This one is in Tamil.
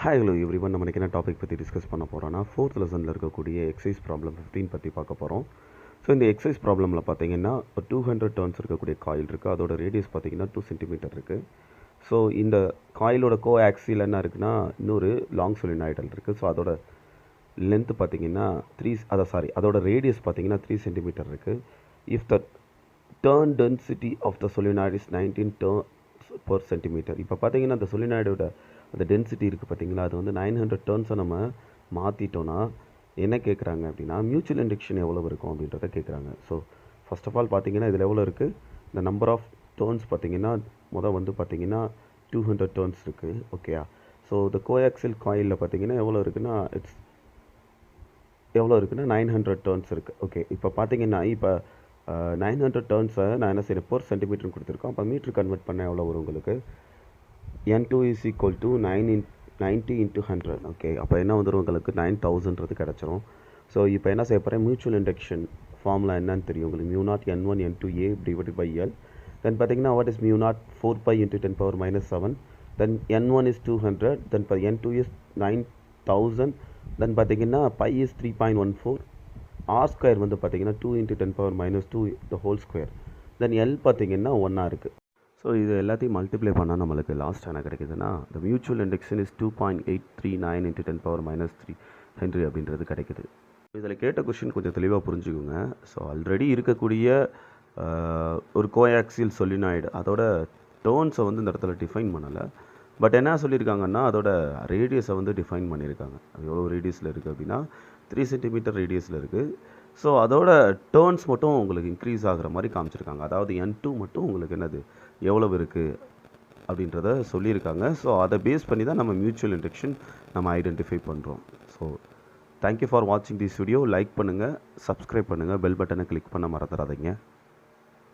Hi hello everyone. நம்ம என்ன டாபிக் பற்றி டிஸ்கஸ் பண்ண போகிறோன்னா, 4th லெசனில் இருக்கக்கூடிய எக்ஸசைஸ் ப்ராப்ளம் 15 பற்றி பார்க்க போகிறோம். ஸோ இந்த எக்ஸசைஸ் ப்ராப்ளமில் பார்த்தீங்கன்னா ஒரு 200 டர்ன்ஸ் இருக்கக்கூடிய காயில் இருக்குது. அதோட ரேடியஸ் பார்த்தீங்கன்னா 2 சென்டிமீட்டர் இருக்குது. ஸோ இந்த காயிலோட கோ ஆக்சில் என்ன இருக்குன்னா இன்னொரு லாங் சொலினாய்டல் இருக்குது. ஸோ அதோட லென்த்து பார்த்தீங்கன்னா அதோட ரேடியஸ் பார்த்தீங்கன்னா 3 சென்டிமீட்டர் இருக்குது. If the turn density of the solenoid is 19 turns per centimetre. இப்போ பார்த்தீங்கன்னா அந்த சொலினாய்டோட அந்த டென்சிட்டி இருக்குது பார்த்தீங்களா, அது வந்து 900 டர்ன்ஸை நம்ம மாற்றிட்டோன்னா என்ன கேட்குறாங்க அப்படின்னா மியூச்சுவல் இண்டக்ஷன் எவ்வளோ இருக்கும் அப்படின்றத கேட்குறாங்க. ஸோ ஃபர்ஸ்ட் ஆஃப் ஆல் பார்த்தீங்கன்னா இதில் எவ்வளோ இருக்குது, இந்த நம்பர் ஆஃப் டர்ன்ஸ் பார்த்தீங்கன்னா வந்து பார்த்தீங்கன்னா 200 டர்ன்ஸ் இருக்குது. ஓகேயா. ஸோ இந்த கோஆக்சில் காயிலில் பார்த்தீங்கன்னா எவ்வளோ இருக்குன்னா எவ்வளோ இருக்குன்னா 900 டர்ன்ஸ் இருக்குது. ஓகே. இப்போ பார்த்தீங்கன்னா இப்போ 900 டர்ன்ஸை நான் என்ன செய்யறேன் per சென்டிமீட்டர்னு கொடுத்துருக்கோம். அப்போ மீட்ரு கன்வெர்ட் பண்ண எவ்வளோ வரும் உங்களுக்கு, N2 is equal to 90 into 100. Okay. அப்போ என்ன வந்துடும் உங்களுக்கு 9000ன்றது கிடச்சிரும். ஸோ இப்போ என்ன செய்ய போகிறேன், மியூச்சுவல் இண்டக்ஷன் ஃபார்முலா என்னன்னு தெரியும் உங்களுக்கு, μ0 N1 N2 A divided by L. தென் பார்த்தீங்கன்னா what is μ0 4 pi into 10 power minus 7. Then N1 is 200. Then N2 is 9000. தென் பார்த்தீங்கன்னா pi is 3.14. R ஸ்கொயர் வந்து பார்த்தீங்கன்னா 2 into 10 power minus 2 the whole square. Then L பார்த்தீங்கன்னா 1 இருக்குது. ஸோ இது எல்லாத்தையும் மல்டிப்ளை பண்ணால் நம்மளுக்கு லாஸ்ட் என்ன கிடைக்குதுன்னா the mutual induction is 2.839 into 10 power minus 3 Henry அப்படின்றது கிடைக்குது. இதில் கேட்ட கொஷின் கொஞ்சம் தெளிவாக புரிஞ்சுக்கோங்க. ஸோ ஆல்ரெடி இருக்கக்கூடிய ஒரு கோஆக்சியல் சொலினாய்டு அதோட டர்ன்ஸை வந்து இந்த இடத்துல டிஃபைன் பண்ணலை. பட் என்ன சொல்லியிருக்காங்கன்னா அதோட ரேடியஸை வந்து டிஃபைன் பண்ணியிருக்காங்க. அது எவ்வளோ ரேடியஸில் இருக்குது அப்படின்னா 3 சென்டிமீட்டர் ரேடியஸில் இருக்குது. ஸோ அதோட டர்ன்ஸ் மட்டும் உங்களுக்கு இன்க்ரீஸ் ஆகிற மாதிரி காமிச்சிருக்காங்க. அதாவது N2 மட்டும் உங்களுக்கு என்னது எவ்வளவு இருக்குது அப்படின்றத சொல்லியிருக்காங்க. ஸோ அதை பேஸ் பண்ணி தான் நம்ம மியூச்சுவல் இண்டக்ஷன் நம்ம ஐடென்டிஃபை பண்ணுறோம். ஸோ தேங்க்யூ ஃபார் வாட்சிங் திஸ் வீடியோ. லைக் பண்ணுங்கள், சப்ஸ்கிரைப் பண்ணுங்கள், பெல் பட்டனை கிளிக் பண்ண மறந்துடாதீங்க.